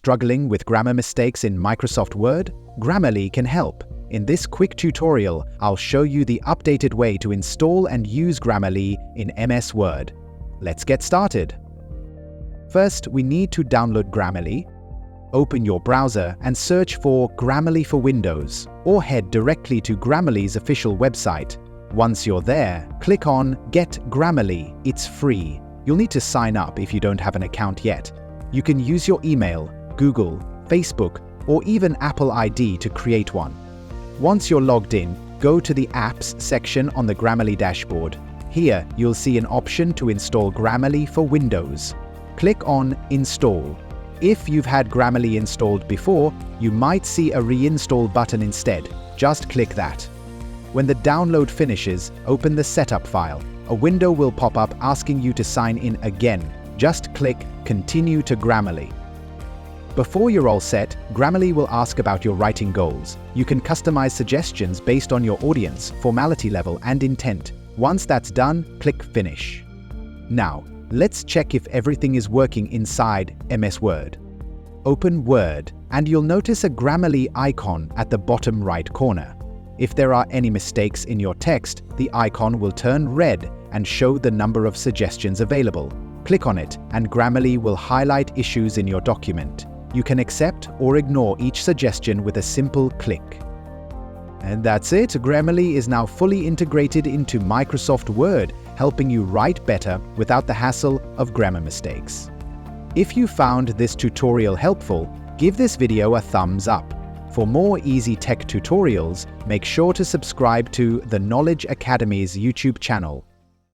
Struggling with grammar mistakes in Microsoft Word? Grammarly can help. In this quick tutorial, I'll show you the updated way to install and use Grammarly in MS Word. Let's get started. First, we need to download Grammarly. Open your browser and search for Grammarly for Windows, or head directly to Grammarly's official website. Once you're there, click on Get Grammarly. It's free. You'll need to sign up if you don't have an account yet. You can use your email, Google, Facebook, or even Apple ID to create one. Once you're logged in, go to the Apps section on the Grammarly dashboard. Here, you'll see an option to install Grammarly for Windows. Click on Install. If you've had Grammarly installed before, you might see a reinstall button instead. Just click that. When the download finishes, open the setup file. A window will pop up asking you to sign in again. Just click Continue to Grammarly. Before you're all set, Grammarly will ask about your writing goals. You can customize suggestions based on your audience, formality level, and intent. Once that's done, click Finish. Now, let's check if everything is working inside MS Word. Open Word, and you'll notice a Grammarly icon at the bottom right corner. If there are any mistakes in your text, the icon will turn red and show the number of suggestions available. Click on it, and Grammarly will highlight issues in your document. You can accept or ignore each suggestion with a simple click. And that's it. Grammarly is now fully integrated into Microsoft Word, helping you write better without the hassle of grammar mistakes. If you found this tutorial helpful, give this video a thumbs up. For more easy tech tutorials, make sure to subscribe to the Knowledge Academy's YouTube channel.